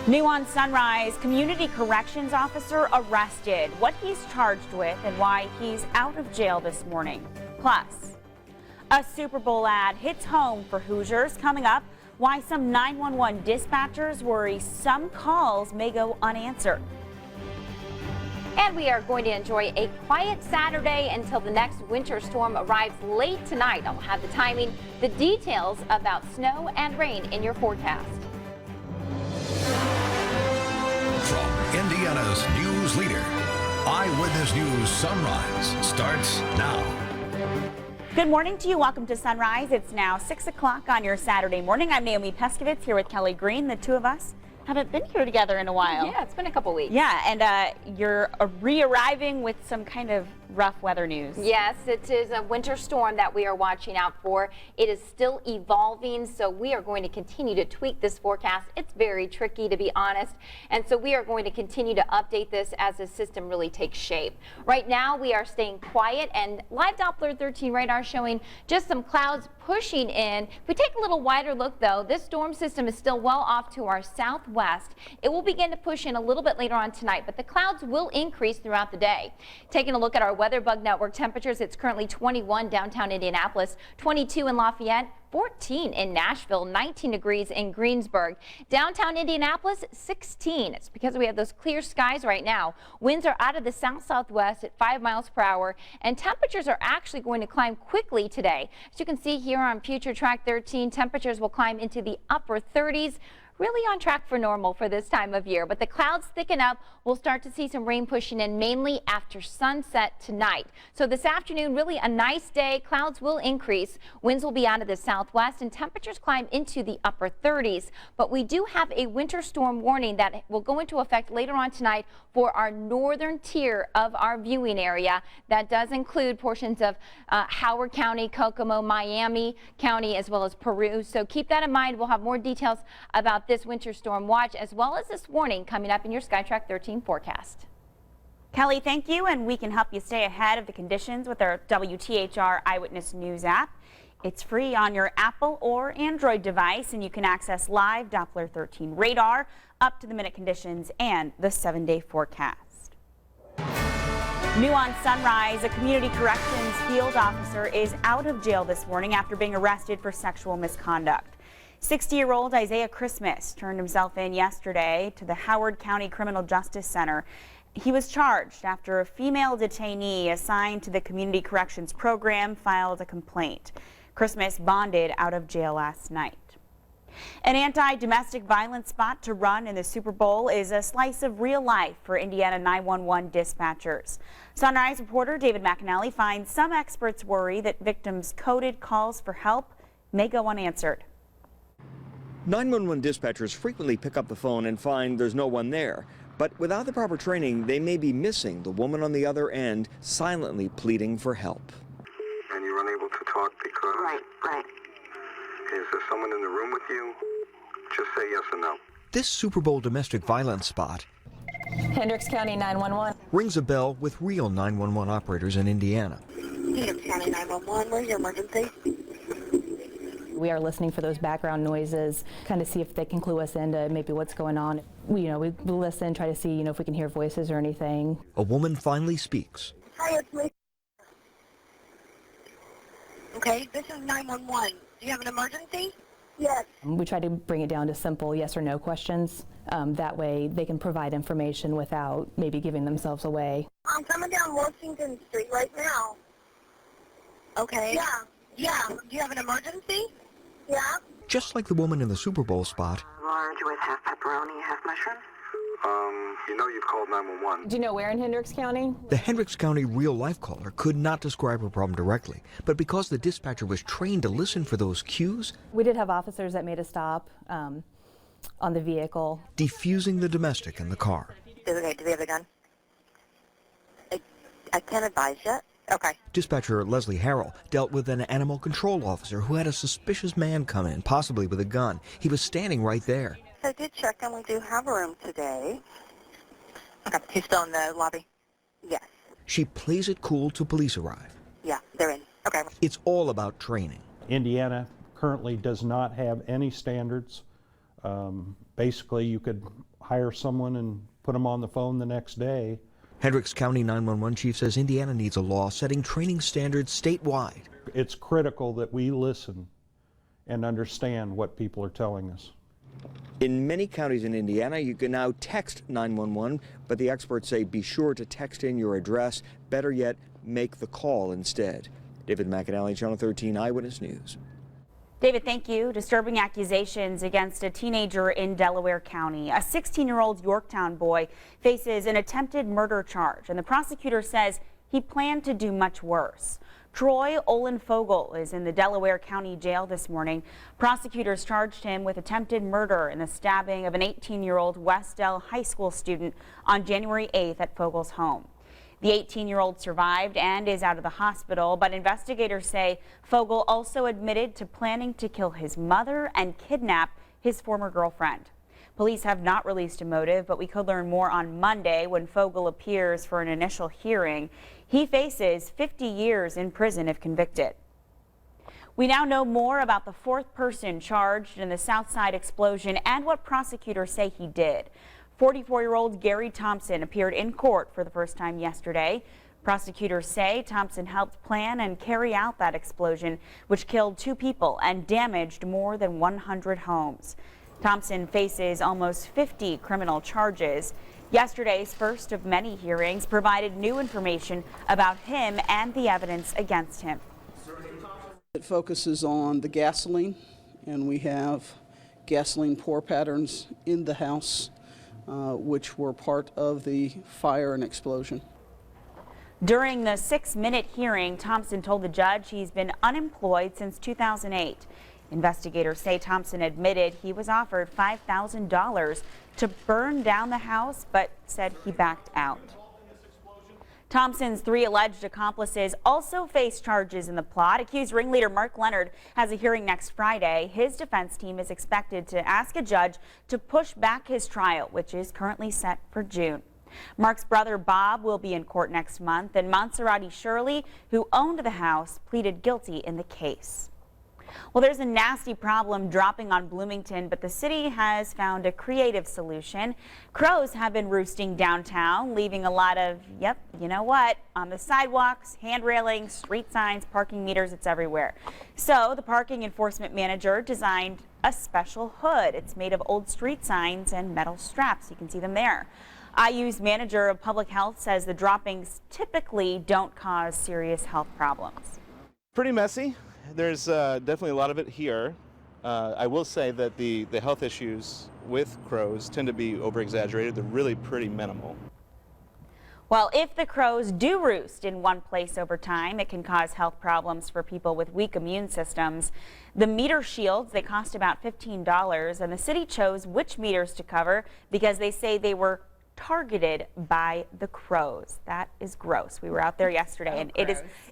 New on Sunrise, community corrections officer arrested, what he's charged with and why he's out of jail this morning. Plus, a Super Bowl ad hits home for Hoosiers. Coming up, why some 911 dispatchers worry some calls may go unanswered. And we are going to enjoy a quiet Saturday until the next winter storm arrives late tonight. I'll have the timing, the details about snow and rain in your forecast. From Indiana's news leader, Eyewitness News Sunrise starts now. Good morning to you. Welcome to Sunrise. It's now 6 o'clock on your Saturday morning. I'm Naomi Peskovitz here with Kelly Green. The two of us haven't been here together in a while. Yeah, it's been a couple weeks. Yeah, and you're re-arriving with some kind of rough weather news. Yes, it is a winter storm that we are watching out for. It is still evolving, so we are going to continue to tweak this forecast. It's very tricky, to be honest, and so we are going to continue to update this as the system really takes shape. Right now, we are staying quiet, and live Doppler 13 radar showing just some clouds pushing in. If we take a little wider look, though, this storm system is still well off to our southwest. It will begin to push in a little bit later on tonight, but the clouds will increase throughout the day. Taking a look at our Weather Bug Network temperatures, it's currently 21 downtown Indianapolis, 22 in Lafayette, 14 in Nashville, 19 degrees in Greensburg. Downtown Indianapolis, 16. It's because we have those clear skies right now. Winds are out of the south-southwest at 5 miles per hour, and temperatures are actually going to climb quickly today. As you can see here on Future Track 13, temperatures will climb into the upper 30s. Really on track for normal for this time of year, but the clouds thicken up. We'll start to see some rain pushing in mainly after sunset tonight. So this afternoon, really a nice day. Clouds will increase. Winds will be out of the southwest and temperatures climb into the upper 30s. But we do have a winter storm warning that will go into effect later on tonight for our northern tier of our viewing area. That does include portions of Howard County, Kokomo, Miami County, as well as Peru. So keep that in mind. We'll have more details about this winter storm watch as well as this warning coming up in your SkyTrack 13 forecast. Kelly, thank you, and we can help you stay ahead of the conditions with our WTHR Eyewitness News app. It's free on your Apple or Android device, and you can access live Doppler 13 radar, up-to-the-minute conditions, and the 7-day forecast. New on Sunrise, a community corrections field officer is out of jail this morning after being arrested for sexual misconduct. 60-year-old Isaiah Christmas turned himself in yesterday to the Howard County Criminal Justice Center. He was charged after a female detainee assigned to the Community Corrections Program filed a complaint. Christmas bonded out of jail last night. An anti-domestic violence spot to run in the Super Bowl is a slice of real life for Indiana 911 dispatchers. Sunrise reporter David McAnally finds some experts worry that victims' coded calls for help may go unanswered. 911 dispatchers frequently pick up the phone and find there's no one there. But without the proper training, they may be missing the woman on the other end silently pleading for help. And you're unable to talk because... Right. Is there someone in the room with you? Just say yes or no. This Super Bowl domestic violence spot Hendricks County 911. rings a bell with real 911 operators in Indiana. Hendricks County 911, where's your emergency? We are listening for those background noises, kind of see if they can clue us into maybe what's going on. We listen, try to see, if we can hear voices or anything. A woman finally speaks. Hi, it's me. Okay, this is 911. Do you have an emergency? Yes. We try to bring it down to simple yes or no questions. That way they can provide information without maybe giving themselves away. I'm coming down Washington Street right now. Okay. Yeah. Do you have an emergency? Yeah. Just like the woman in the Super Bowl spot, Large with half pepperoni, half mushroom. You've called 911. Do you know where in Hendricks County? the Hendricks County real-life caller could not describe her problem directly. But because the dispatcher was trained to listen for those cues, We did have officers that made a stop on the vehicle. defusing the domestic in the car. Okay, do we have a gun? I can't advise yet. Okay. Dispatcher Leslie Harrell dealt with an animal control officer who had a suspicious man come in, possibly with a gun. He was standing right there. I did check and we do have a room today. Okay, he's still in the lobby? Yes. She plays it cool till police arrive. Yeah, they're in. Okay. It's all about training. Indiana currently does not have any standards. Basically, you could hire someone and put them on the phone the next day. Hendricks County 911 chief says Indiana needs a law setting training standards statewide. It's critical that we listen and understand what people are telling us. In many counties in Indiana, you can now text 911, but the experts say be sure to text in your address. Better yet, make the call instead. David McAnally, Channel 13 Eyewitness News. David, thank you. Disturbing accusations against a teenager in Delaware County. A 16-year-old Yorktown boy faces an attempted murder charge, and the prosecutor says he planned to do much worse. Troy Olin Fogel is in the Delaware County Jail this morning. Prosecutors charged him with attempted murder in the stabbing of an 18-year-old West Dell High School student on January 8th at Fogel's home. The 18-year-old survived and is out of the hospital, but investigators say Fogel also admitted to planning to kill his mother and kidnap his former girlfriend. Police have not released a motive, but we could learn more on Monday when Fogel appears for an initial hearing. He faces 50 years in prison if convicted. We now know more about the fourth person charged in the Southside explosion and what prosecutors say he did. 44-year-old Gary Thompson appeared in court for the first time yesterday. Prosecutors say Thompson helped plan and carry out that explosion, which killed 2 people and damaged more than 100 homes. Thompson faces almost 50 criminal charges. Yesterday's first of many hearings provided new information about him and the evidence against him. It focuses on the gasoline, and we have gasoline pour patterns in the house, which were part of the fire and explosion. During the 6-minute hearing, Thompson told the judge he's been unemployed since 2008. Investigators say Thompson admitted he was offered $5,000 to burn down the house, but said he backed out. Thompson's 3 alleged accomplices also face charges in the plot. Accused ringleader Mark Leonard has a hearing next Friday. His defense team is expected to ask a judge to push back his trial, which is currently set for June. Mark's brother Bob will be in court next month, and Monserrati Shirley, who owned the house, pleaded guilty in the case. Well, there's a nasty problem dropping on Bloomington, but the city has found a creative solution. Crows have been roosting downtown, leaving a lot of, yep, you know what, on the sidewalks, hand railings, street signs, parking meters, it's everywhere. So the parking enforcement manager designed a special hood. It's made of old street signs and metal straps. You can see them there. IU's manager of public health says the droppings typically don't cause serious health problems. Pretty messy. There's definitely a lot of it here. I will say that the health issues with crows tend to be over-exaggerated. They're really pretty minimal. Well, if the crows do roost in one place over time, it can cause health problems for people with weak immune systems. The meter shields, they cost about $15, and the city chose which meters to cover because they say they were targeted by the crows. That is gross. We were out there yesterday, and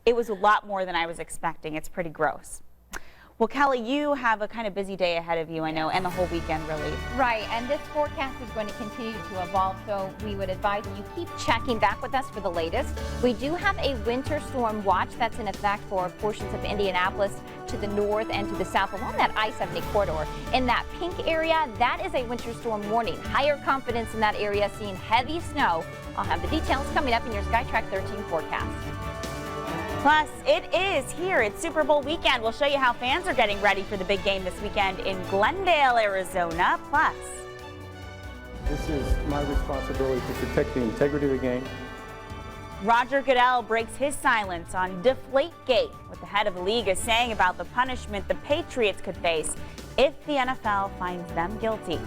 it was a lot more than I was expecting. It's pretty gross. Well, Kelly, you have a kind of busy day ahead of you, I know, and the whole weekend, really. Right, and this forecast is going to continue to evolve, so we would advise that you keep checking back with us for the latest. We do have a winter storm watch that's in effect for portions of Indianapolis to the north and to the south along that I-70 corridor. In that pink area, that is a winter storm warning. Higher confidence in that area, seeing heavy snow. I'll have the details coming up in your SkyTrack 13 forecast. Plus, it is here. It's Super Bowl weekend. We'll show you how fans are getting ready for the big game this weekend in Glendale, Arizona. Plus, this is my responsibility to protect the integrity of the game. Roger Goodell breaks his silence on Deflategate, what the head of the league is saying about the punishment the Patriots could face if the NFL finds them guilty.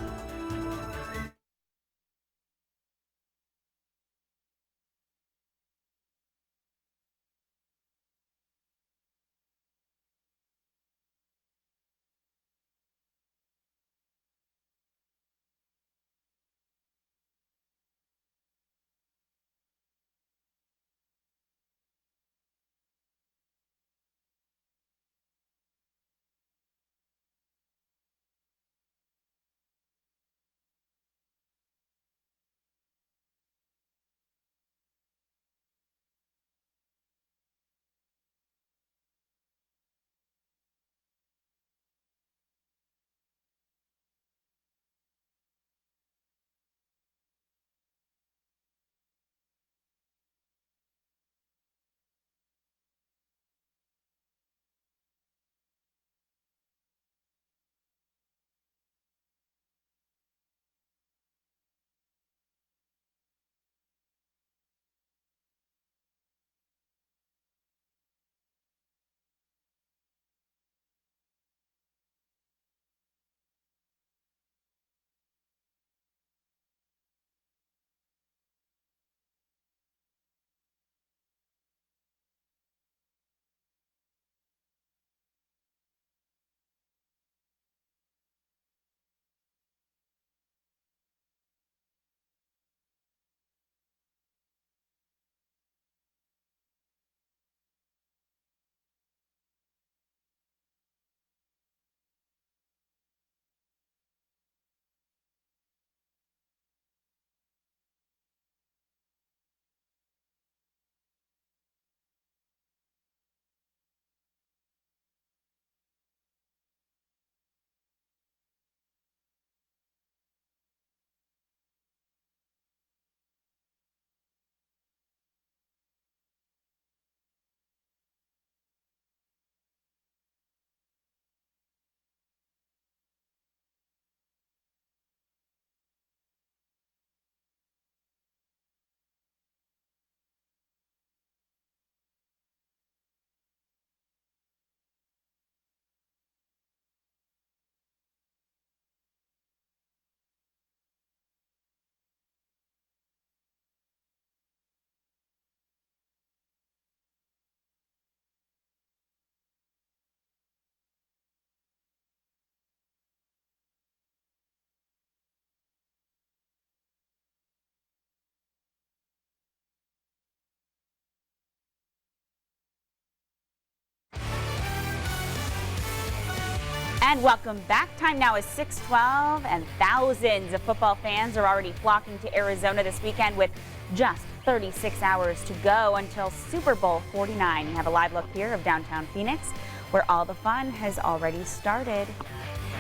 And welcome back. Time now is 6:12, and thousands of football fans are already flocking to Arizona this weekend with just 36 hours to go until Super Bowl 49. We have a live look here of downtown Phoenix, where all the fun has already started.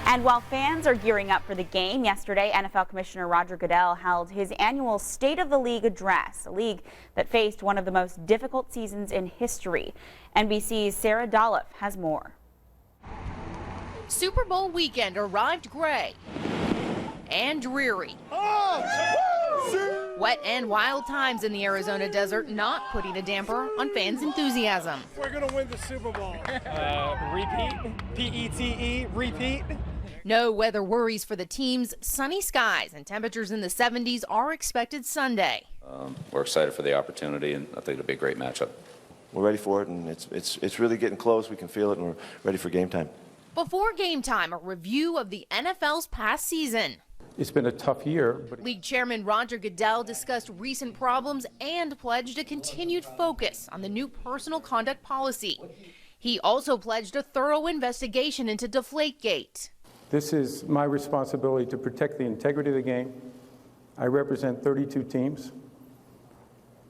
And while fans are gearing up for the game, yesterday NFL Commissioner Roger Goodell held his annual State of the League address, a league that faced one of the most difficult seasons in history. NBC's Sarah Dolph has more. Super Bowl weekend arrived gray and dreary. Wet and wild times in the Arizona desert, not putting a damper on fans' enthusiasm. We're going to win the Super Bowl. Repeat. P-E-T-E, repeat. No weather worries for the teams. Sunny skies and temperatures in the 70s are expected Sunday. We're excited for the opportunity, and I think it'll be a great matchup. We're ready for it, and it's really getting close. We can feel it, and we're ready for game time. Before game time, a review of the NFL's past season. It's been a tough year. But League Chairman Roger Goodell discussed recent problems and pledged a continued focus on the new personal conduct policy. He also pledged a thorough investigation into Deflategate. this is my responsibility to protect the integrity of the game. I represent 32 teams.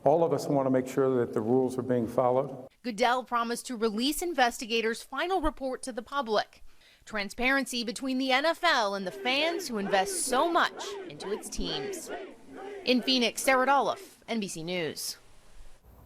All of us want to make sure that the rules are being followed. Goodell promised to release investigators' final report to the public. Transparency between the NFL and the fans who invest so much into its teams. In Phoenix, Sarah Dolph, NBC News.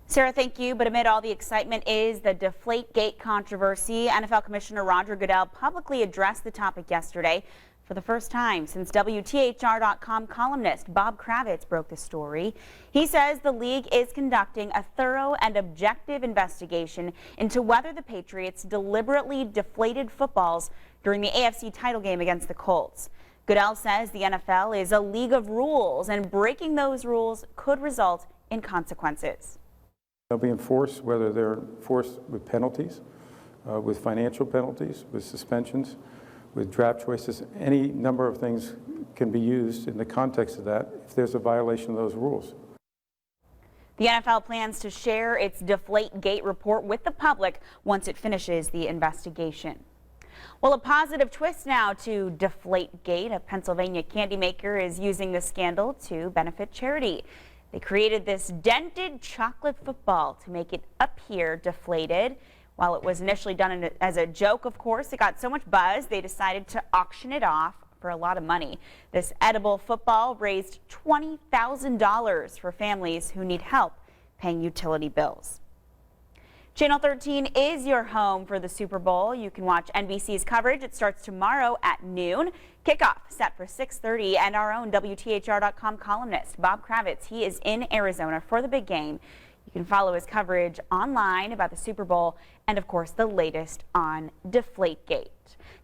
Sarah, thank you. But amid all the excitement is the Deflategate controversy. NFL Commissioner Roger Goodell publicly addressed the topic yesterday for the first time since WTHR.com columnist Bob Kravitz broke the story. He says the league is conducting a thorough and objective investigation into whether the Patriots deliberately deflated footballs during the AFC title game against the Colts. Goodell says the NFL is a league of rules, and breaking those rules could result in consequences. They'll be enforced, whether they're enforced with penalties, with financial penalties, with suspensions, with draft choices. Any number of things can be used in the context of that if there's a violation of those rules. The NFL plans to share its Deflategate report with the public once it finishes the investigation. Well, a positive twist now to Deflategate. A Pennsylvania candy maker is using the scandal to benefit charity. They created this dented chocolate football to make it appear deflated. While it was initially done as a joke, of course, it got so much buzz they decided to auction it off for a lot of money. This edible football raised $20,000 for families who need help paying utility bills. Channel 13 is your home for the Super Bowl. You can watch NBC's coverage. It starts tomorrow at noon. Kickoff set for 6:30, and our own WTHR.com columnist Bob Kravitz, he is in Arizona for the big game. You can follow his coverage online about the Super Bowl and, of course, the latest on Deflategate.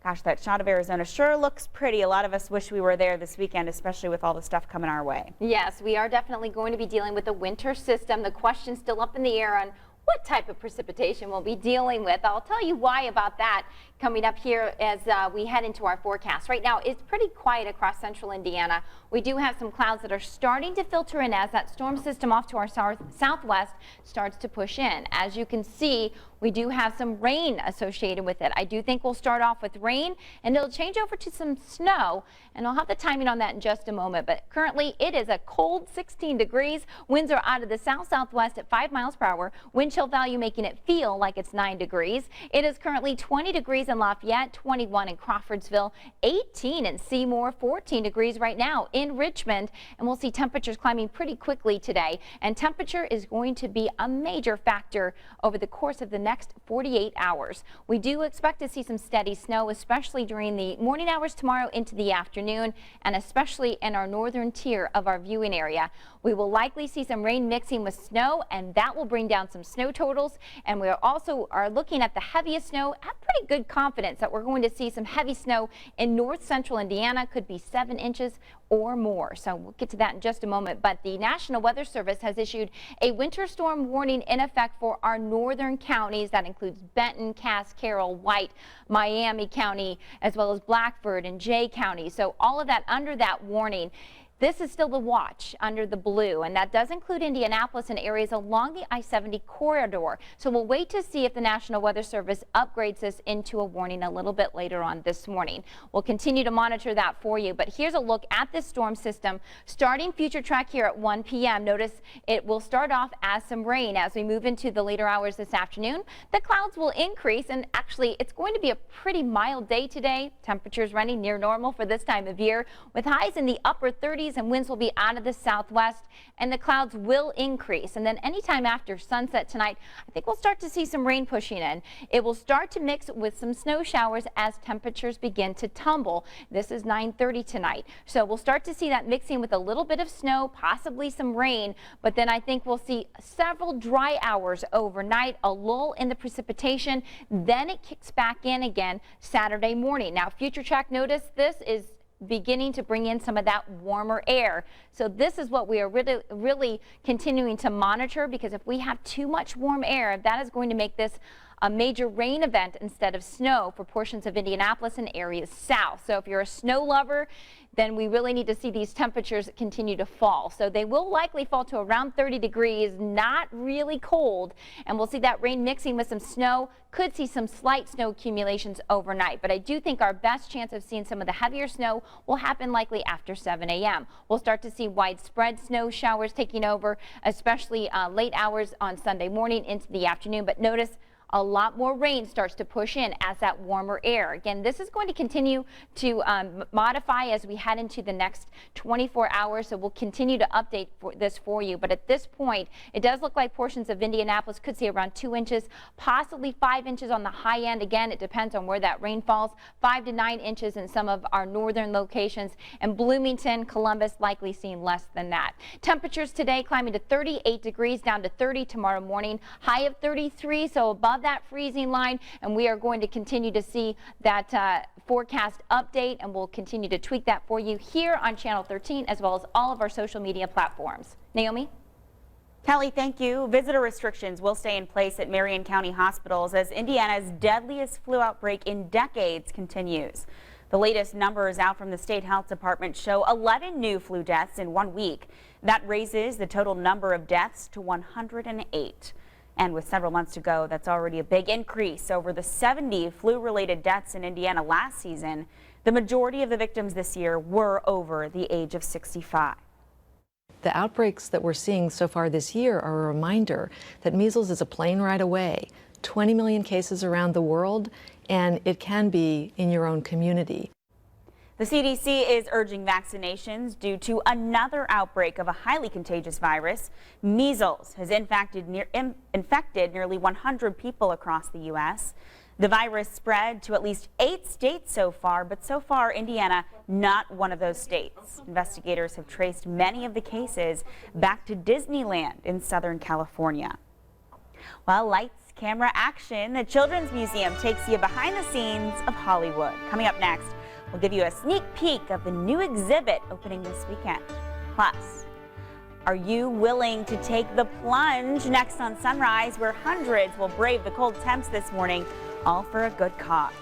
Gosh, that shot of Arizona sure looks pretty. A lot of us wish we were there this weekend, especially with all the stuff coming our way. Yes, we are definitely going to be dealing with the winter system. The question's still up in the air on what type of precipitation we'll be dealing with. I'll tell you why about that coming up here as we head into our forecast. Right now, it's pretty quiet across central Indiana. We do have some clouds that are starting to filter in as that storm system off to our southwest starts to push in. As you can see, we do have some rain associated with it. I do think we'll start off with rain, and it'll change over to some snow, and I'll have the timing on that in just a moment. But currently, it is a cold 16 degrees. Winds are out of the south-southwest at 5 miles per hour. Wind chill value making it feel like it's 9 degrees. It is currently 20 degrees in Lafayette, 21 in Crawfordsville, 18 in Seymour, 14 degrees right now in Richmond, and we'll see temperatures climbing pretty quickly today. And temperature is going to be a major factor over the course of the next 48 hours. We do expect to see some steady snow, especially during the morning hours tomorrow into the afternoon, and especially in our northern tier of our viewing area. We will likely see some rain mixing with snow, and that will bring down some snow totals. And we also are looking at the heaviest snow. Have pretty good confidence that we're going to see some heavy snow in north central Indiana, could be 7 inches or more. So we'll get to that in just a moment. But the National Weather Service has issued a winter storm warning in effect for our northern counties. That includes Benton, Cass, Carroll, White, Miami County, as well as Blackford and Jay County. So all of that under that warning. This is still the watch under the blue, and that does include Indianapolis and areas along the I-70 corridor. So we'll wait to see if the National Weather Service upgrades this into a warning a little bit later on this morning. We'll continue to monitor that for you, but here's a look at this storm system starting future track here at 1 p.m. Notice it will start off as some rain as we move into the later hours this afternoon. The clouds will increase, and actually it's going to be a pretty mild day today. Temperatures running near normal for this time of year with highs in the upper 30s, and winds will be out of the southwest, and the clouds will increase. And then anytime after sunset tonight, I think we'll start to see some rain pushing in. It will start to mix with some snow showers as temperatures begin to tumble. This is 9:30 tonight. So we'll start to see that mixing with a little bit of snow, possibly some rain, but then I think we'll see several dry hours overnight, a lull in the precipitation, then it kicks back in again Saturday morning. Now, future track notice, this is beginning to bring in some of that warmer air. So this is what we are really continuing to monitor, because if we have too much warm air, that is going to make this a major rain event instead of snow for portions of Indianapolis and areas south. So if you're a snow lover, then we really need to see these temperatures continue to fall. So they will likely fall to around 30 degrees, not really cold, and we'll see that rain mixing with some snow. Could see some slight snow accumulations overnight, but I do think our best chance of seeing some of the heavier snow will happen likely after 7 a.m. We'll start to see widespread snow showers taking over, especially late hours on Sunday morning into the afternoon. But notice a lot more rain starts to push in as that warmer air. Again, this is going to continue to modify as we head into the next 24 hours, so we'll continue to update this for you. But at this point, it does look like portions of Indianapolis could see around 2 inches, possibly 5 inches on the high end. Again, it depends on where that rain falls. 5 to 9 inches in some of our northern locations, and Bloomington, Columbus likely seeing less than that. Temperatures today climbing to 38 degrees, down to 30 tomorrow morning, high of 33, so above that freezing line, and we are going to continue to see that forecast update, and we'll continue to tweak that for you here on Channel 13 as well as all of our social media platforms. Naomi? Kelly, thank you. Visitor restrictions will stay in place at Marion County hospitals as Indiana's deadliest flu outbreak in decades continues. The latest numbers out from the state health department show 11 new flu deaths in 1 week. That raises the total number of deaths to 108. And with several months to go, that's already a big increase over the 70 flu-related deaths in Indiana last season. The majority of the victims this year were over the age of 65. The outbreaks that we're seeing so far this year are a reminder that measles is a plane ride away. 20 million cases around the world, and it can be in your own community. The CDC is urging vaccinations due to another outbreak of a highly contagious virus. Measles has infected nearly 100 people across the U.S. The virus spread to at least 8 states so far, but so far Indiana not one of those states. Investigators have traced many of the cases back to Disneyland in Southern California. Well, lights, camera, action. The Children's Museum takes you behind the scenes of Hollywood. Coming up next, we'll give you a sneak peek of the new exhibit opening this weekend. Plus, are you willing to take the plunge? Next on Sunrise, where hundreds will brave the cold temps this morning, all for a good cause.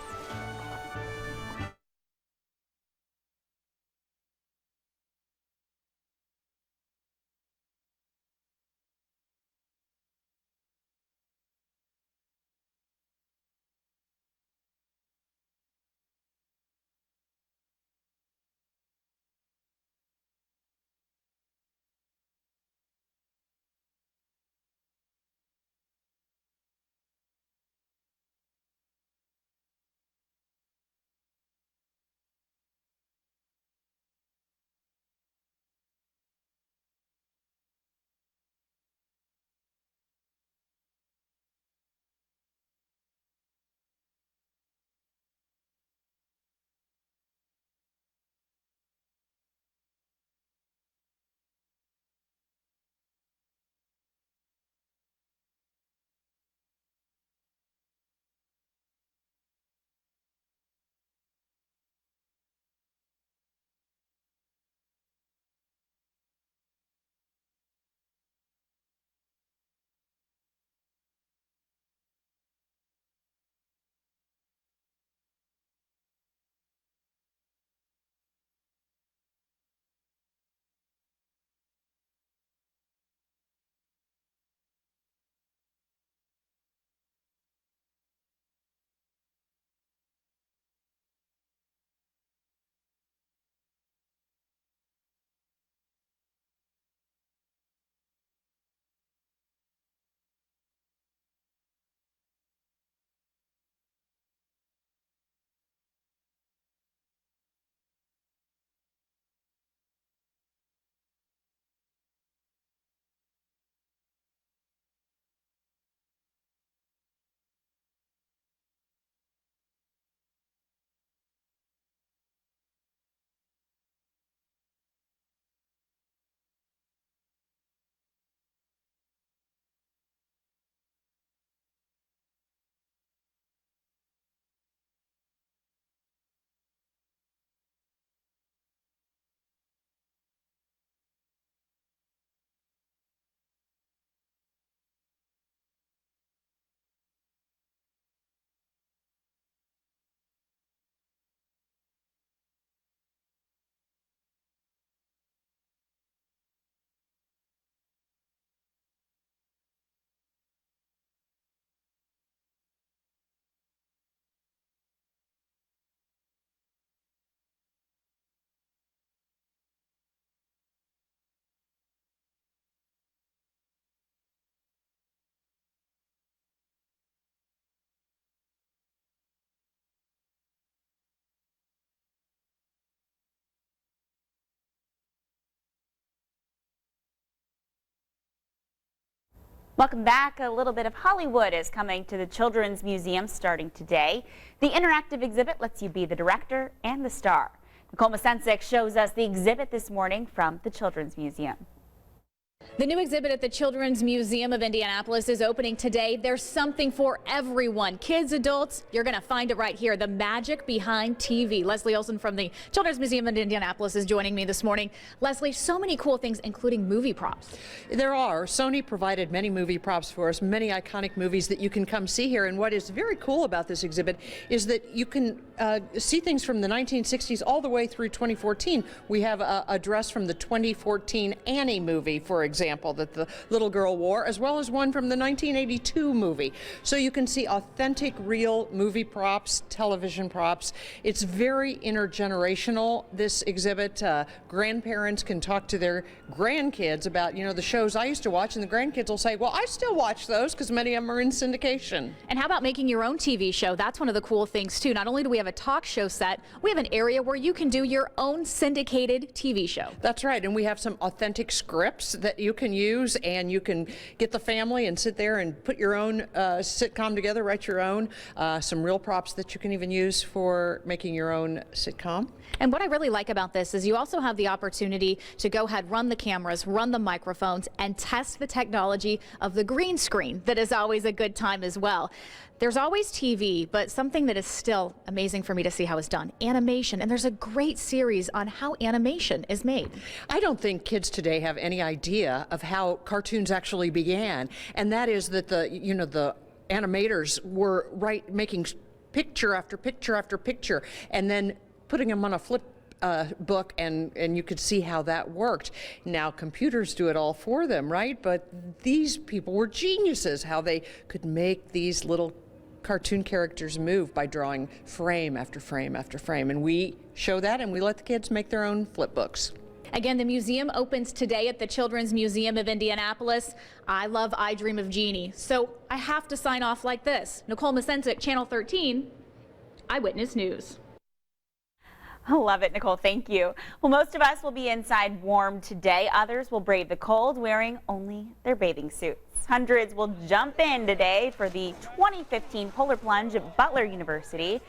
Welcome back. A little bit of Hollywood is coming to the Children's Museum starting today. The interactive exhibit lets you be the director and the star. Nicole Masensic shows us the exhibit this morning from the Children's Museum. The new exhibit at the Children's Museum of Indianapolis is opening today. There's something for everyone. Kids, adults, you're going to find it right here. The magic behind TV. Leslie Olson from the Children's Museum of Indianapolis is joining me this morning. Leslie, so many cool things, including movie props. There are. Sony provided many movie props for us, many iconic movies that you can come see here. And what is very cool about this exhibit is that you can see things from the 1960s all the way through 2014. We have a dress from the 2014 Annie movie, for example, that the little girl wore, as well as one from the 1982 movie. So you can see authentic, real movie props, television props. It's very intergenerational, this exhibit. Grandparents can talk to their grandkids about, you know, the shows I used to watch, and the grandkids will say, well, I still watch those because many of them are in syndication. And how about making your own TV show? That's one of the cool things, too. Not only do we have a talk show set, we have an area where you can do your own syndicated TV show. That's right, and we have some authentic scripts that you can use, and you can get the family and sit there and put your own sitcom together, write your own, some real props that you can even use for making your own sitcom. And what I really like about this is you also have the opportunity to go ahead, run the cameras, run the microphones, and test the technology of the green screen. That is always a good time as well. There's always TV, but something that is still amazing for me to see how it's done, animation. And there's a great series on how animation is made. I don't think kids today have any idea of how cartoons actually began. And that is that the animators were making picture after picture after picture, and then putting them on a flip book, and you could see how that worked. Now computers do it all for them, right? But these people were geniuses, how they could make these little cartoon characters move by drawing frame after frame after frame. And we show that, and we let the kids make their own flip books. Again, the museum opens today at the Children's Museum of Indianapolis. I love I Dream of Jeannie, so I have to sign off like this. Nicole Masensic, Channel 13, Eyewitness News. I love it, Nicole. Thank you. Well, most of us will be inside warm today. Others will brave the cold wearing only their bathing suits. Hundreds will jump in today for the 2015 Polar Plunge at Butler University.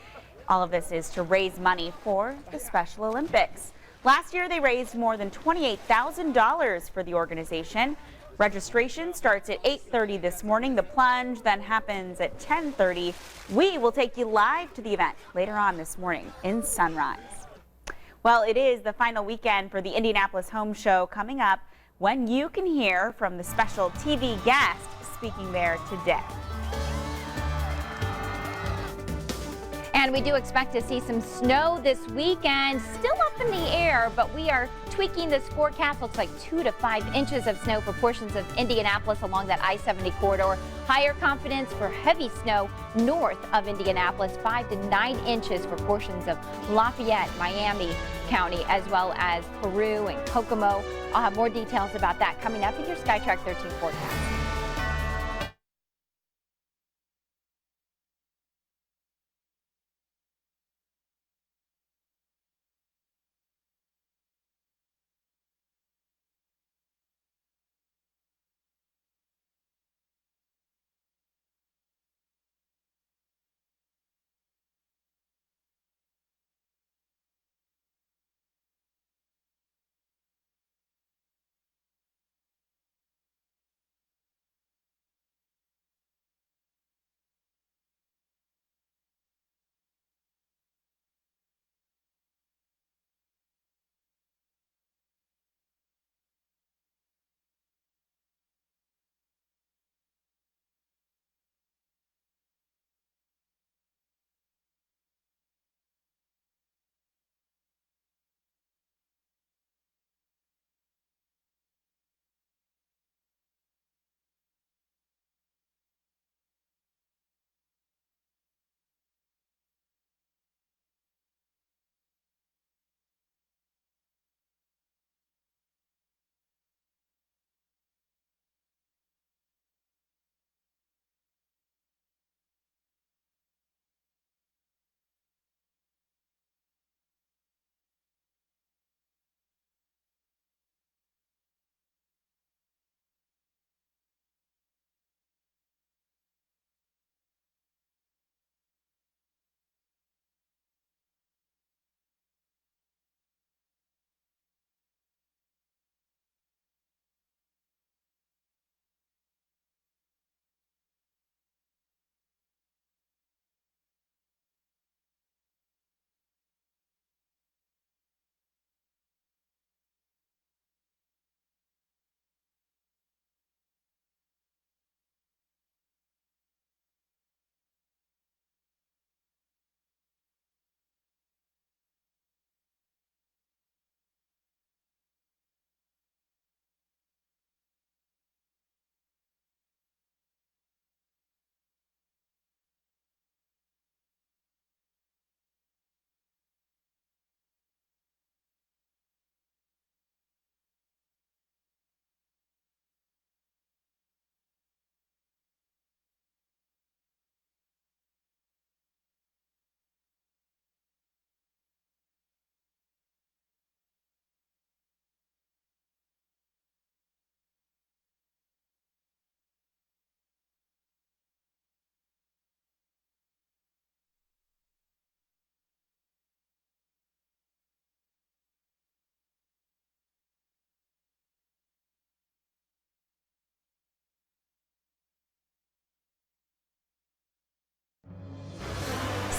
All of this is to raise money for the Special Olympics. Last year, they raised more than $28,000 for the organization. Registration starts at 8:30 this morning. The plunge then happens at 10:30. We will take you live to the event later on this morning in Sunrise. Well, it is the final weekend for the Indianapolis Home Show coming up, when you can hear from the special TV guest speaking there today. And we do expect to see some snow this weekend, still up in the air, but we are tweaking this forecast. Looks like 2 to 5 inches of snow for portions of Indianapolis along that I-70 corridor. Higher confidence for heavy snow north of Indianapolis, 5 to 9 inches for portions of Lafayette, Miami County, as well as Peru and Kokomo. I'll have more details about that coming up in your SkyTrack 13 forecast.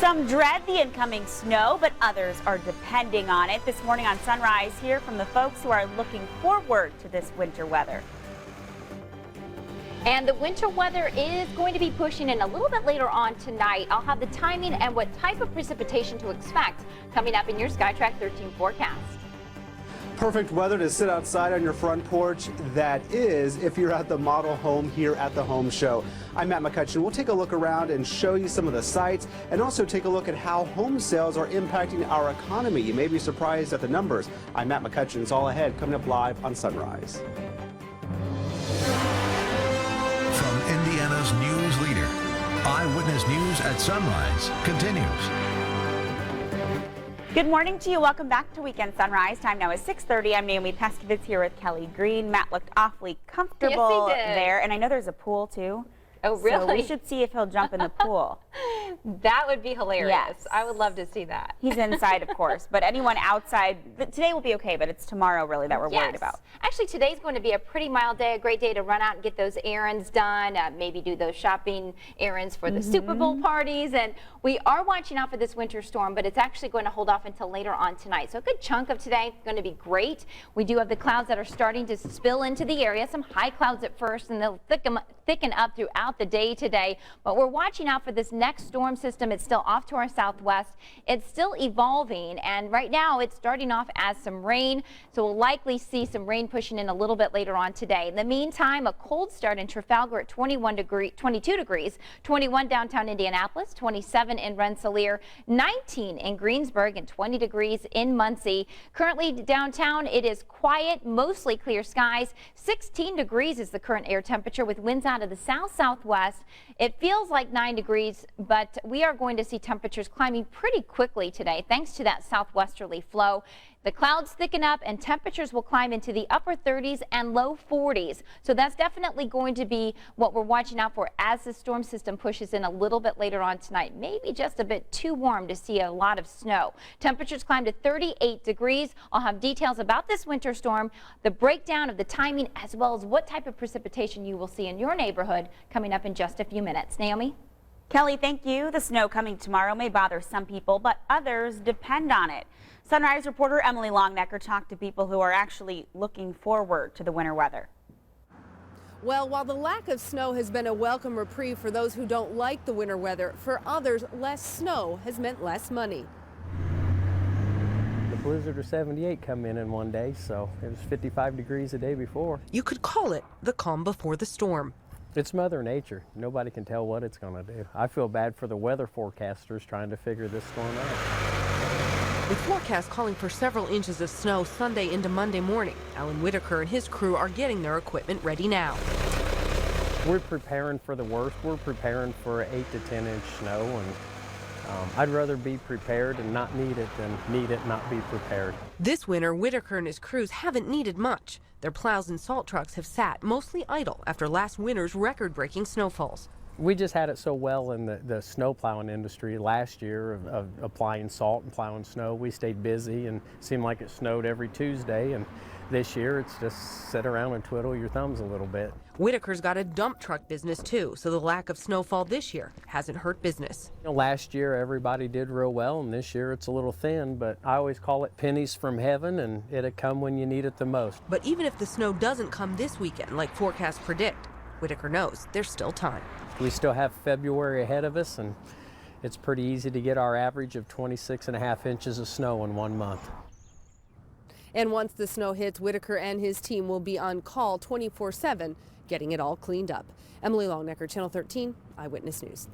Some dread the incoming snow, but others are depending on it. This morning on Sunrise, hear from the folks who are looking forward to this winter weather. And the winter weather is going to be pushing in a little bit later on tonight. I'll have the timing and what type of precipitation to expect coming up in your SkyTrack 13 forecast. Perfect weather to sit outside on your front porch. That is, if you're at the model home here at the Home Show. I'm Matt McCutcheon. We'll take a look around and show you some of the sights and also take a look at how home sales are impacting our economy. You may be surprised at the numbers. I'm Matt McCutcheon. It's all ahead coming up live on Sunrise. From Indiana's news leader, Eyewitness News at Sunrise continues. Good morning to you. Welcome back to Weekend Sunrise. Time now is 6:30. I'm Naomi Peskovitz here with Kelly Green. Matt looked awfully comfortable there, and I know there's a pool too. Oh, really? So we should see if he'll jump in the pool. That would be hilarious. Yes. I would love to see that. He's inside, of course, but anyone outside, today will be okay, but it's tomorrow really that we're worried about. Actually, today's going to be a pretty mild day, a great day to run out and get those errands done, maybe do those shopping errands for the Super Bowl parties. And we are watching out for this winter storm, but it's actually going to hold off until later on tonight. So a good chunk of today is going to be great. We do have the clouds that are starting to spill into the area, some high clouds at first, and they'll thicken up throughout the day today. But we're watching out for this next storm system. It's still off to our southwest. It's still evolving, and right now it's starting off as some rain, so we'll likely see some rain pushing in a little bit later on today. In the meantime, a cold start in Trafalgar at 22 degrees, 21 downtown Indianapolis, 27 in Rensselaer, 19 in Greensburg, and 20 degrees in Muncie. Currently downtown, it is quiet, mostly clear skies. 16 degrees is the current air temperature with winds out of the south-southwest. It feels like 9 degrees, but we are going to see temperatures climbing pretty quickly today thanks to that southwesterly flow. The clouds thicken up and temperatures will climb into the upper 30s and low 40s. So that's definitely going to be what we're watching out for as the storm system pushes in a little bit later on tonight. Maybe just a bit too warm to see a lot of snow. Temperatures climb to 38 degrees. I'll have details about this winter storm, the breakdown of the timing, as well as what type of precipitation you will see in your neighborhood coming up in just a few minutes. Naomi? Kelly, thank you. The snow coming tomorrow may bother some people, but others depend on it. Sunrise reporter Emily Longnecker talked to people who are actually looking forward to the winter weather. Well, while the lack of snow has been a welcome reprieve for those who don't like the winter weather, for others, less snow has meant less money. The blizzard of 78 come in one day, so it was 55 degrees the day before. You could call it the calm before the storm. It's Mother Nature. Nobody can tell what it's going to do. I feel bad for the weather forecasters trying to figure this storm out. With forecasts calling for several inches of snow Sunday into Monday morning, Alan Whitaker and his crew are getting their equipment ready now. We're preparing for the worst. We're preparing for 8 to 10 inch snow, and I'd rather be prepared and not need it than need it and not be prepared. This winter, Whitaker and his crews haven't needed much. Their plows and salt trucks have sat mostly idle after last winter's record-breaking snowfalls. We just had it so well in the snow plowing industry last year of applying salt and plowing snow. We stayed busy and seemed like it snowed every Tuesday, and this year it's just sit around and twiddle your thumbs a little bit. Whitaker's got a dump truck business too, so the lack of snowfall this year hasn't hurt business. You know, last year everybody did real well, and this year it's a little thin, but I always call it pennies from heaven, and it'll come when you need it the most. But even if the snow doesn't come this weekend like forecasts predict, Whitaker knows there's still time. We still have February ahead of us, and it's pretty easy to get our average of 26.5 inches of snow in 1 month. And once the snow hits, Whitaker and his team will be on call 24/7, getting it all cleaned up. Emily Longnecker, Channel 13, Eyewitness News.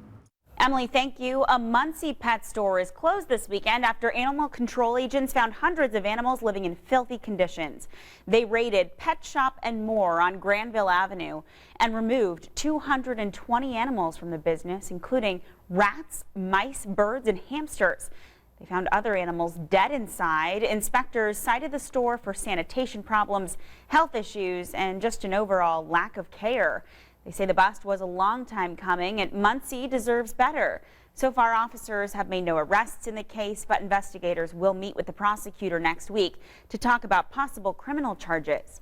Emily, thank you. A Muncie pet store is closed this weekend after animal control agents found hundreds of animals living in filthy conditions. They raided Pet Shop and More on Granville Avenue and removed 220 animals from the business, including rats, mice, birds, and hamsters. They found other animals dead inside. Inspectors cited the store for sanitation problems, health issues, and just an overall lack of care. They say the bust was a long time coming, and Muncie deserves better. So far, officers have made no arrests in the case, but investigators will meet with the prosecutor next week to talk about possible criminal charges.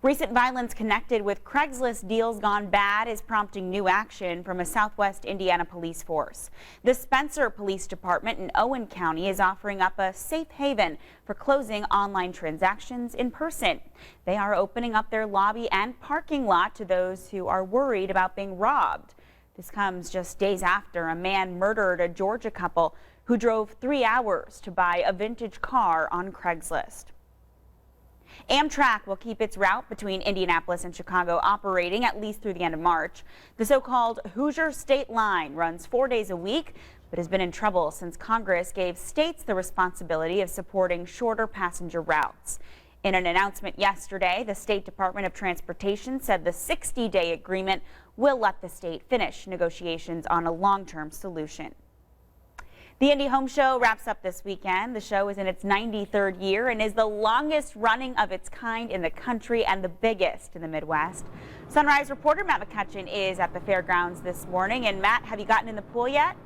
Recent violence connected with Craigslist deals gone bad is prompting new action from a Southwest Indiana police force. The Spencer Police Department in Owen County is offering up a safe haven for closing online transactions in person. They are opening up their lobby and parking lot to those who are worried about being robbed. This comes just days after a man murdered a Georgia couple who drove 3 hours to buy a vintage car on Craigslist. Amtrak will keep its route between Indianapolis and Chicago operating at least through the end of March. The so-called Hoosier State Line runs 4 days a week, but has been in trouble since Congress gave states the responsibility of supporting shorter passenger routes. In an announcement yesterday, the State Department of Transportation said the 60-day agreement will let the state finish negotiations on a long-term solution. The Indy Home Show wraps up this weekend. The show is in its 93rd year and is the longest running of its kind in the country and the biggest in the Midwest. Sunrise reporter Matt McCutcheon is at the fairgrounds this morning. And Matt, have you gotten in the pool yet?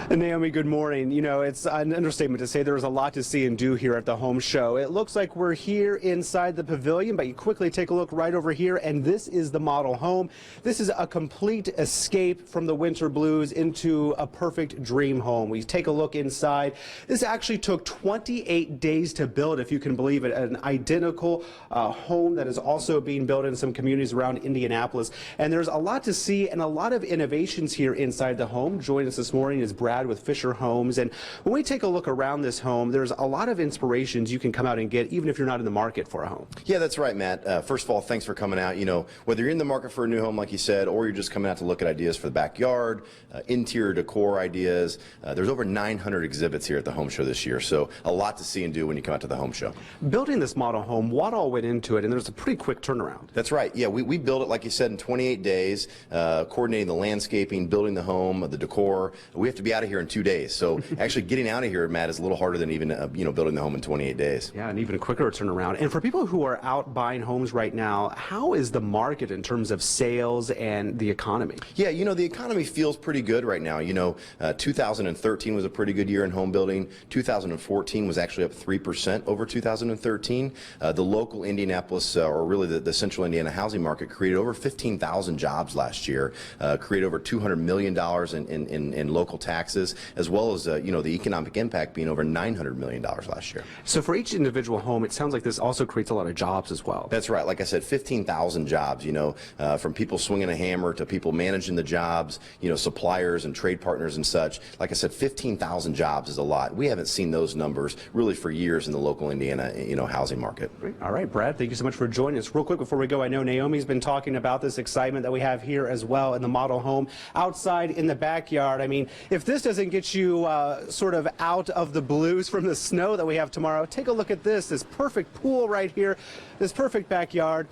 Naomi, good morning. You know, it's an understatement to say there's a lot to see and do here at the home show. It looks like we're here inside the pavilion, but you quickly take a look right over here, and this is the model home. This is a complete escape from the winter blues into a perfect dream home. We take a look inside. This actually took 28 days to build, if you can believe it, an identical home that is also being built in some communities around Indianapolis. And there's a lot to see and a lot of innovations here inside the home. Joining us this morning is Brad with Fisher Homes, and when we take a look around this home, there's a lot of inspirations you can come out and get even if you're not in the market for a home. Yeah, that's right, Matt. First of all, thanks for coming out. You know, whether you're in the market for a new home, like you said, or you're just coming out to look at ideas for the backyard, interior decor ideas, there's over 900 exhibits here at the home show this year, so a lot to see and do when you come out to the home show. Building this model home, what all went into it, and there's a pretty quick turnaround. That's right. Yeah, we built it, like you said, in 28 days, coordinating the landscaping, building the home, the decor. We have to be out of here in 2 days. So actually getting out of here, Matt, is a little harder than even building the home in 28 days. Yeah, and even a quicker turnaround. And for people who are out buying homes right now, how is the market in terms of sales and the economy? Yeah, you know, the economy feels pretty good right now. You know, 2013 was a pretty good year in home building. 2014 was actually up 3% over 2013. The local Indianapolis, or really the central Indiana housing market, created over 15,000 jobs last year, created over $200 million in local taxes, as well as the economic impact being over $900 million last year. So for each individual home, it sounds like this also creates a lot of jobs as well. That's right. Like I said, 15,000 jobs, from people swinging a hammer to people managing the jobs, suppliers and trade partners and such. Like I said, 15,000 jobs is a lot. We haven't seen those numbers really for years in the local Indiana, housing market. All right, Brad, thank you so much for joining us. Real quick before we go, I know Naomi's been talking about this excitement that we have here as well in the model home outside in the backyard. I mean, if this doesn't get you sort of out of the blues from the snow that we have tomorrow, take a look at this perfect pool right here, this perfect backyard.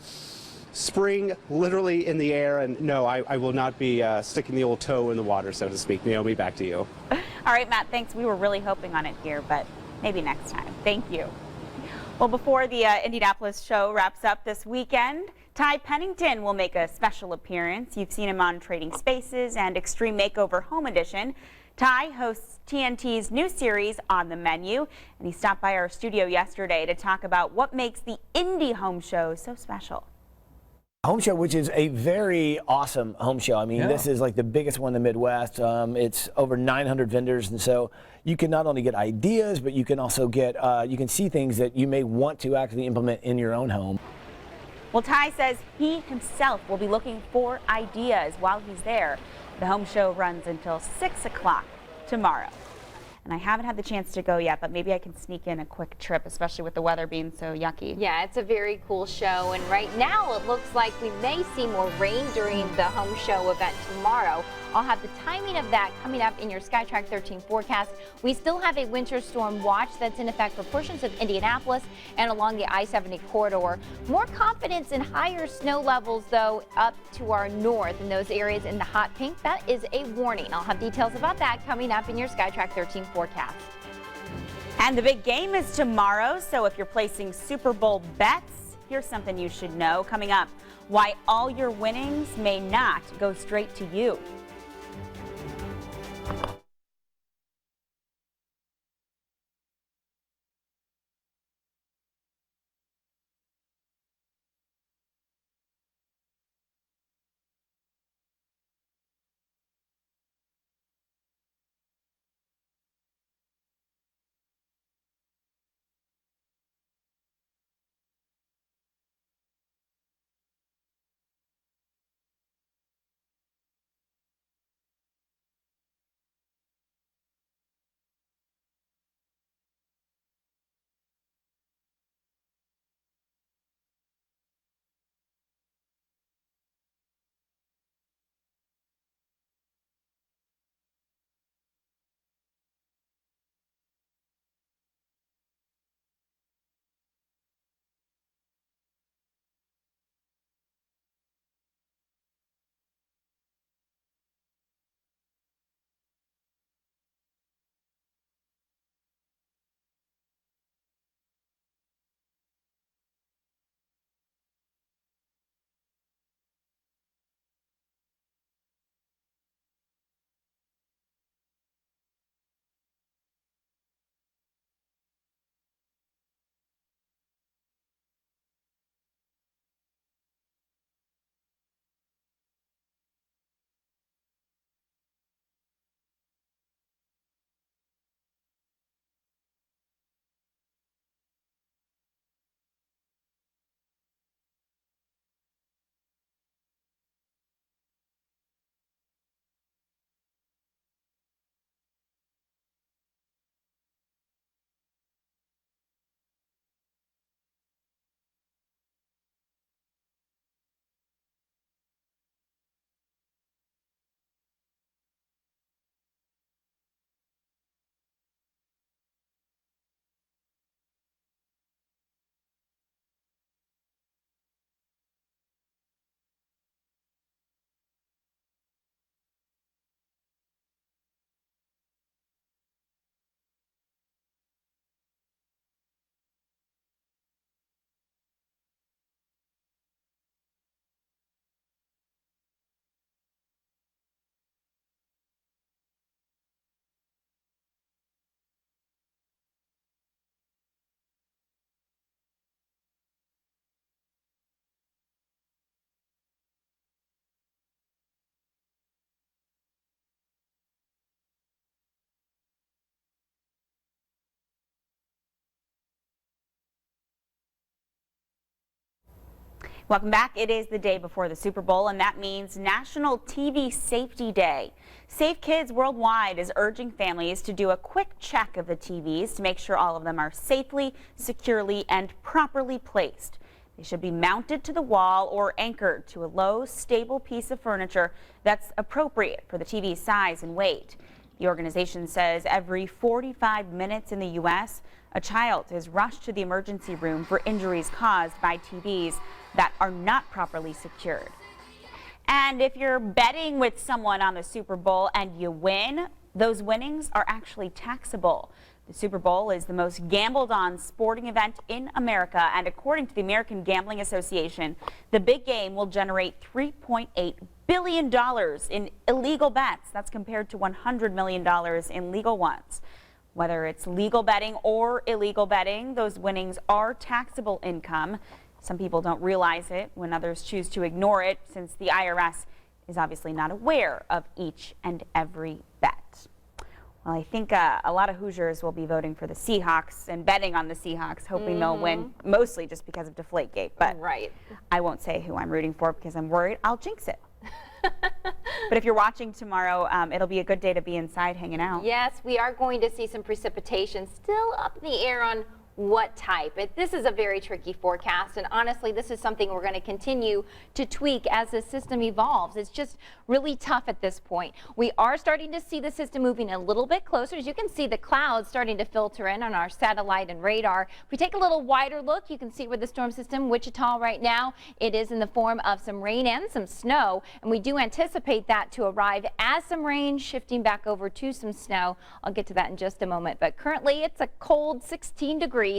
Spring literally in the air, and no, I will not be sticking the old toe in the water, so to speak. Naomi, back to you. All right, Matt, thanks. We were really hoping on it here, but maybe next time. Thank you. Well, before the Indianapolis show wraps up this weekend, Ty Pennington will make a special appearance. You've seen him on Trading Spaces and Extreme Makeover Home Edition. Ty hosts TNT's new series On the Menu, and he stopped by our studio yesterday to talk about what makes the Indy Home Show so special. Home show, which is a very awesome home show. I mean, This is like the biggest one in the Midwest. It's over 900 vendors, and so you can not only get ideas, but you can also get, you can see things that you may want to actually implement in your own home. Well, Ty says he himself will be looking for ideas while he's there. The home show runs until 6 o'clock tomorrow. And I haven't had the chance to go yet, but maybe I can sneak in a quick trip, especially with the weather being so yucky. Yeah, it's a very cool show, and right now it looks like we may see more rain during the home show event tomorrow. I'll have the timing of that coming up in your SkyTrack 13 forecast. We still have a winter storm watch that's in effect for portions of Indianapolis and along the I-70 corridor. More confidence in higher snow levels, though, up to our north in those areas in the hot pink. That is a warning. I'll have details about that coming up in your SkyTrack 13 forecast. And the big game is tomorrow, so if you're placing Super Bowl bets, here's something you should know coming up. Why all your winnings may not go straight to you. Welcome back. It is the day before the Super Bowl, and that means National TV Safety Day. Safe Kids Worldwide is urging families to do a quick check of the TVs to make sure all of them are safely, securely, and properly placed. They should be mounted to the wall or anchored to a low, stable piece of furniture that's appropriate for the TV's size and weight. The organization says every 45 minutes in the U.S., a child is rushed to the emergency room for injuries caused by TVs that are not properly secured. And if you're betting with someone on the Super Bowl and you win, those winnings are actually taxable. The Super Bowl is the most gambled on sporting event in America, and according to the American Gambling Association, the big game will generate $3.8 billion in illegal bets. That's compared to $100 million in legal ones. Whether it's legal betting or illegal betting, those winnings are taxable income. Some people don't realize it when others choose to ignore it, since the IRS is obviously not aware of each and every bet. Well, I think a lot of Hoosiers will be voting for the Seahawks and betting on the Seahawks, hoping they'll win, mostly just because of Deflategate. But I won't say who I'm rooting for because I'm worried I'll jinx it. But if you're watching tomorrow, it'll be a good day to be inside hanging out. Yes, we are going to see some precipitation still up in the air on what type. This is a very tricky forecast, and honestly, this is something we're going to continue to tweak as the system evolves. It's just really tough at this point. We are starting to see the system moving a little bit closer. As you can see, the clouds starting to filter in on our satellite and radar. If we take a little wider look, you can see where the storm system, Wichita right now, it is in the form of some rain and some snow, and we do anticipate that to arrive as some rain shifting back over to some snow. I'll get to that in just a moment, but currently it's a cold 16 degrees.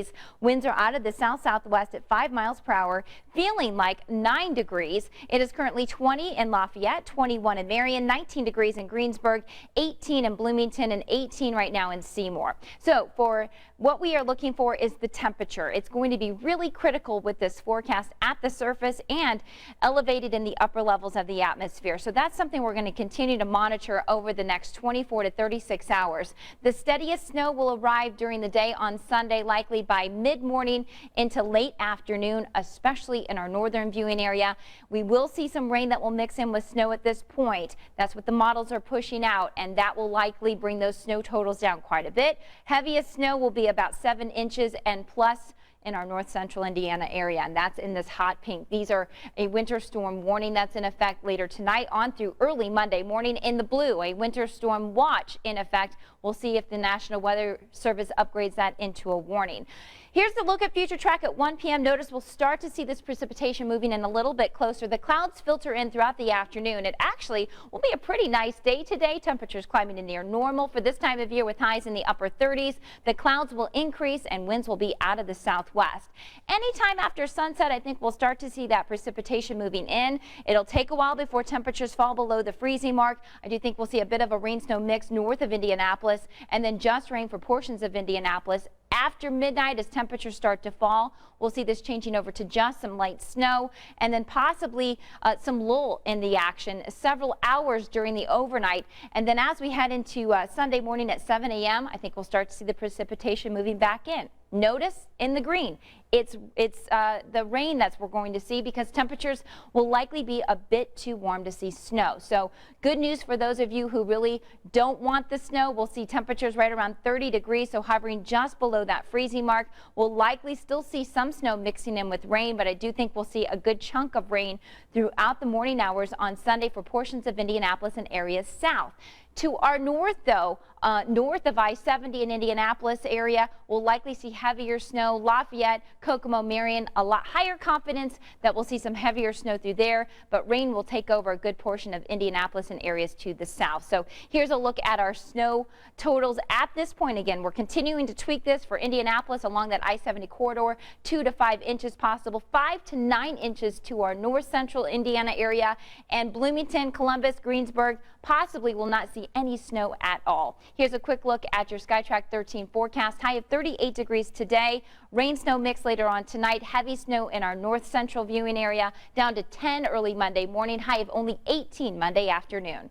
Winds are out of the south-southwest at 5 miles per hour, feeling like 9 degrees. It is currently 20 in Lafayette, 21 in Marion, 19 degrees in Greensburg, 18 in Bloomington, and 18 right now in Seymour. So for what we are looking for is the temperature. It's going to be really critical with this forecast at the surface and elevated in the upper levels of the atmosphere. So that's something we're going to continue to monitor over the next 24 to 36 hours. The steadiest snow will arrive during the day on Sunday, likely by mid-morning into late afternoon, especially in our northern viewing area. We will see some rain that will mix in with snow at this point. That's what the models are pushing out, and that will likely bring those snow totals down quite a bit. Heaviest snow will be about 7 inches and plus in our north central Indiana area, and that's in this hot pink. These are a winter storm warning that's in effect later tonight on through early Monday morning. In the blue, a winter storm watch in effect. We'll see if the National Weather Service upgrades that into a warning. Here's the look at future track at 1 p.m. Notice we'll start to see this precipitation moving in a little bit closer. The clouds filter in throughout the afternoon. It actually will be a pretty nice day today. Temperatures climbing to near normal for this time of year with highs in the upper 30s. The clouds will increase and winds will be out of the southwest. Anytime after sunset, I think we'll start to see that precipitation moving in. It'll take a while before temperatures fall below the freezing mark. I do think we'll see a bit of a rain-snow mix north of Indianapolis and then just rain for portions of Indianapolis. After midnight, as temperatures start to fall, we'll see this changing over to just some light snow and then possibly some lull in the action several hours during the overnight. And then as we head into Sunday morning at 7 a.m., I think we'll start to see the precipitation moving back in. Notice in the green, it's the rain we're going to see because temperatures will likely be a bit too warm to see snow. So good news for those of you who really don't want the snow. We'll see temperatures right around 30 degrees, so hovering just below that freezing mark. We'll likely still see some snow mixing in with rain, but I do think we'll see a good chunk of rain throughout the morning hours on Sunday for portions of Indianapolis and areas south. To our north, though, north of I-70 in Indianapolis area, we'll likely see heavier snow. Lafayette, Kokomo, Marion, a lot higher confidence that we'll see some heavier snow through there, but rain will take over a good portion of Indianapolis and areas to the south. So here's a look at our snow totals at this point. Again, we're continuing to tweak this for Indianapolis along that I-70 corridor, 2 to 5 inches possible, 5 to 9 inches to our north central Indiana area, and Bloomington, Columbus, Greensburg possibly will not see any snow at all. Here's a quick look at your SkyTrack 13 forecast. High of 38 degrees today. Rain snow mix later on tonight. Heavy snow in our north central viewing area. Down to 10 early Monday morning. High of only 18 Monday afternoon.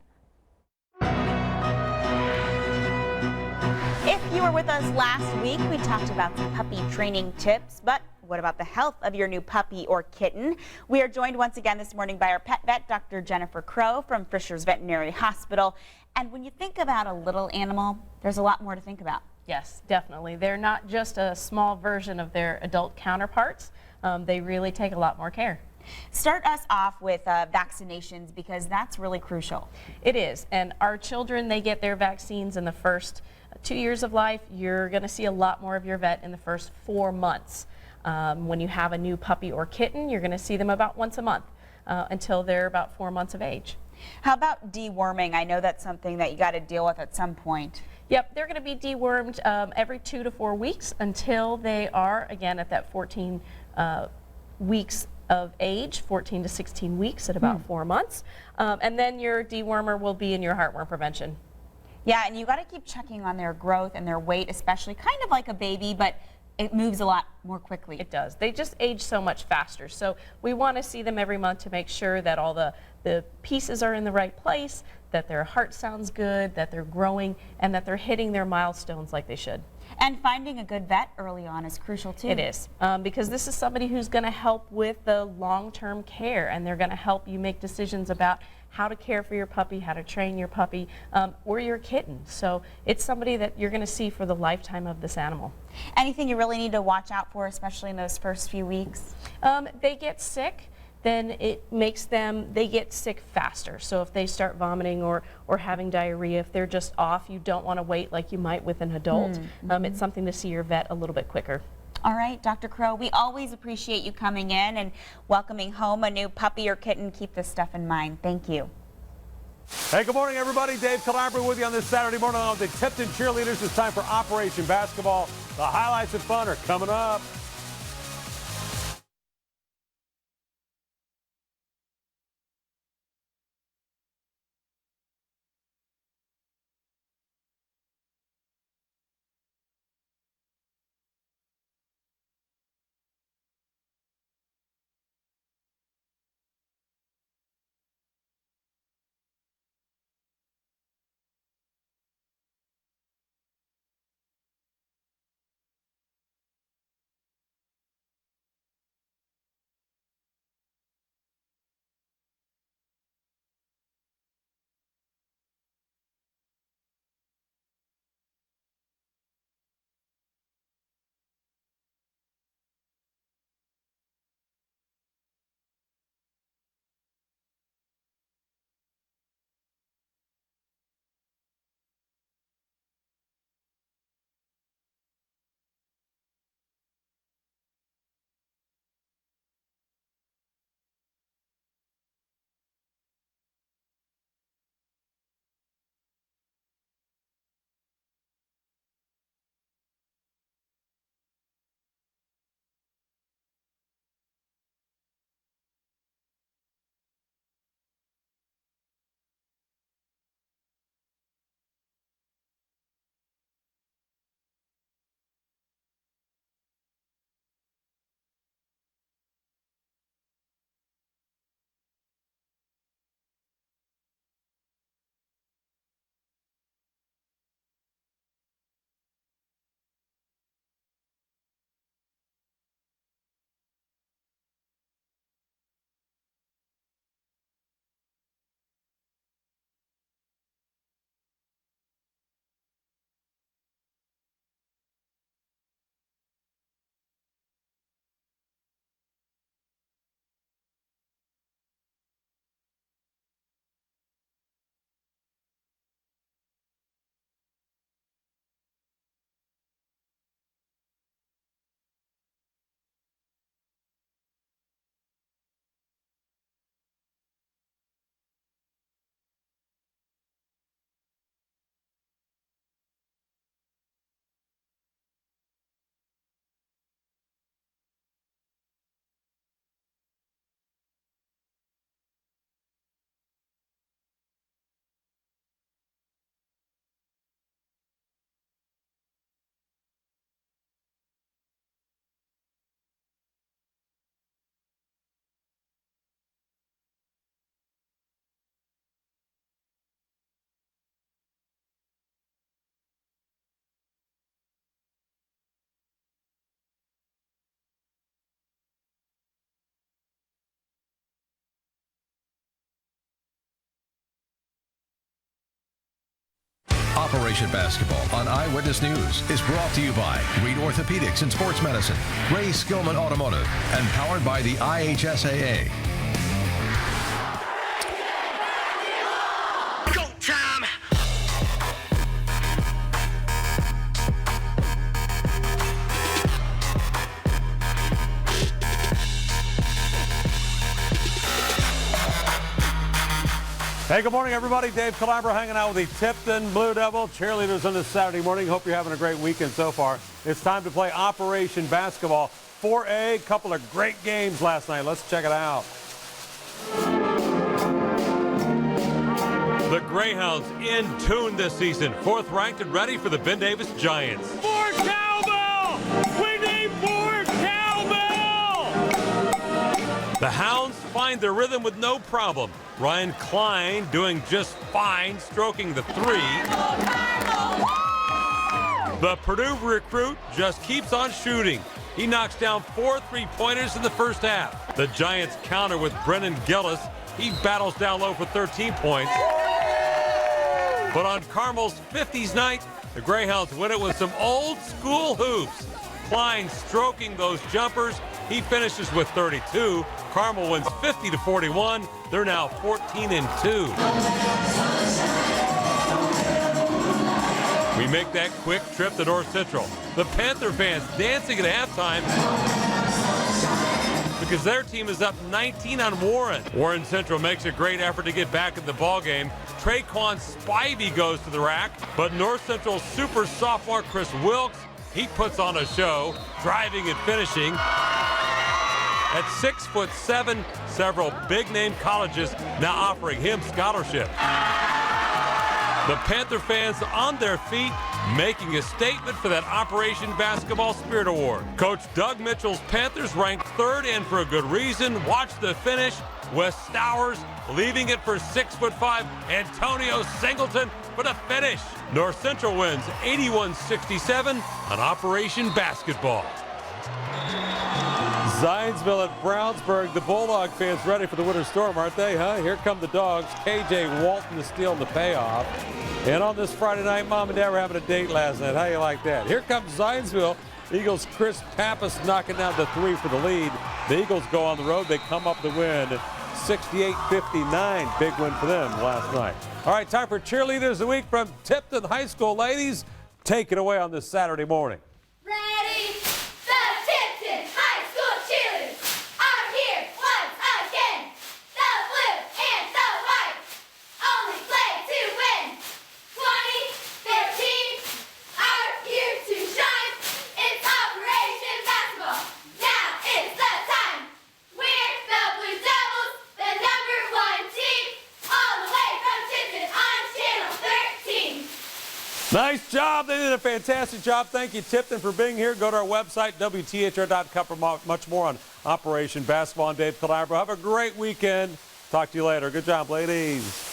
If you were with us last week, we talked about some puppy training tips, but what about the health of your new puppy or kitten? We are joined once again this morning by our pet vet, Dr. Jennifer Crow from Fisher's Veterinary Hospital. And when you think about a little animal, there's a lot more to think about. Yes, definitely. They're not just a small version of their adult counterparts. They really take a lot more care. Start us off with vaccinations, because that's really crucial. It is, and our children, they get their vaccines in the first 2 years of life. You're going to see a lot more of your vet in the first 4 months. When you have a new puppy or kitten, you're going to see them about once a month until they're about 4 months of age. How about deworming? I know that's something that you got to deal with at some point. Yep, they're going to be dewormed every 2 to 4 weeks until they are, again, at that 14 weeks of age, 14 to 16 weeks at about 4 months. And then your dewormer will be in your heartworm prevention. Yeah, and you got to keep checking on their growth and their weight, especially kind of like a baby, but it moves a lot more quickly. It does. They just age so much faster. So we want to see them every month to make sure that all the pieces are in the right place, that their heart sounds good, that they're growing, and that they're hitting their milestones like they should. And finding a good vet early on is crucial too. It is, because this is somebody who's going to help with the long-term care, and they're going to help you make decisions about how to care for your puppy, how to train your puppy, or your kitten. So it's somebody that you're going to see for the lifetime of this animal. Anything you really need to watch out for, especially in those first few weeks? They get sick, then it makes them, they get sick faster. So if they start vomiting or having diarrhea, if they're just off, you don't want to wait like you might with an adult. It's something to see your vet a little bit quicker. All right, Dr. Crow, we always appreciate you coming in and welcoming home a new puppy or kitten. Keep this stuff in mind. Thank you. Hey, good morning, everybody. Dave Calabria with you on this Saturday morning on the Tipton Cheerleaders. It's time for Operation Basketball. The highlights and fun are coming up. Operation Basketball on Eyewitness News is brought to you by Reed Orthopedics and Sports Medicine, Ray Skillman Automotive, and powered by the IHSAA. Go time! Hey, good morning, everybody. Dave Calabro hanging out with the Tipton Blue Devil cheerleaders on this Saturday morning. Hope you're having a great weekend so far. It's time to play Operation Basketball 4A. Couple of great games last night. Let's check it out. The Greyhounds in tune this season. 4th ranked and ready for the Ben Davis Giants. More cowbell! We need more cowbell! The Hounds find their rhythm with no problem. Ryan Klein doing just fine, stroking the 3. The Purdue recruit just keeps on shooting. He knocks down 4 3-pointers in the first half. The Giants counter with Brennan Gillis. He battles down low for 13 points. But on Carmel's 50s night, the Greyhounds win it with some old school hoops. Klein stroking those jumpers. He finishes with 32. Carmel wins 50-41. They're now 14-2. We make that quick trip to North Central. The Panther fans dancing at halftime because their team is up 19 on Warren. Warren Central makes a great effort to get back in the ballgame. Traquan Spivey goes to the rack, but North Central super sophomore Chris Wilkes, he puts on a show, driving and finishing. At 6'7", several big-name colleges now offering him scholarships. The Panther fans on their feet, making a statement for that Operation Basketball Spirit Award. Coach Doug Mitchell's Panthers ranked 3rd, and for a good reason. Watch the finish. Wes Stowers leaving it for 6'5" Antonio Singleton for the finish. North Central wins 81-67 on Operation Basketball. Zionsville at Brownsburg. The Bulldog fans ready for the winter storm, aren't they, huh? Here come the Dogs. KJ Walton is stealing the payoff. And on this Friday night, Mom and Dad were having a date last night. How you like that? Here comes Zionsville. Eagles' Chris Pappas knocking down the 3 for the lead. The Eagles go on the road. They come up the win. 68-59. Big win for them last night. All right, time for Cheerleaders of the Week from Tipton High School. Ladies, take it away on this Saturday morning. Ready? The Tipton High School cheerleaders are here once again. The blue and the white only play to win. 2015 are here to shine. It's Operation Basketball. Now is the time. We're the Blue Devils, the #1 team, all the way from Tipton on Channel 13. Nice job. They did a fantastic job. Thank you, Tipton, for being here. Go to our website, WTHR.com, for much more on Operation Basketball. I'm Dave Calabro. Have a great weekend. Talk to you later. Good job, ladies.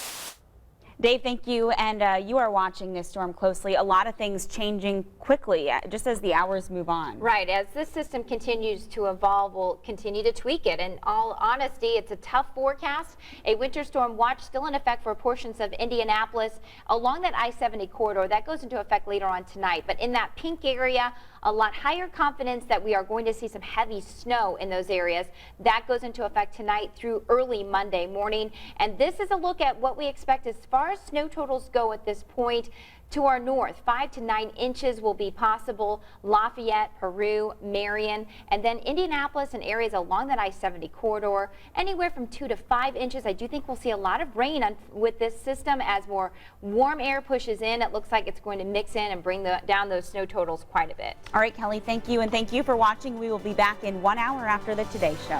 Dave, thank you. And you are watching this storm closely. A lot of things changing quickly just as the hours move on. Right. As this system continues to evolve, we'll continue to tweak it. In all honesty, it's a tough forecast. A winter storm watch still in effect for portions of Indianapolis along that I-70 corridor. That goes into effect later on tonight. But in that pink area, a lot higher confidence that we are going to see some heavy snow in those areas. That goes into effect tonight through early Monday morning. And this is a look at what we expect as far as snow totals go at this point. To our north, 5 to 9 inches will be possible. Lafayette, Peru, Marion, and then Indianapolis and areas along that I-70 corridor, anywhere from 2 to 5 inches. I do think we'll see a lot of rain with this system as more warm air pushes in. It looks like it's going to mix in and bring down those snow totals quite a bit. All right, Kelly, thank you. And thank you for watching. We will be back in 1 hour after the Today Show.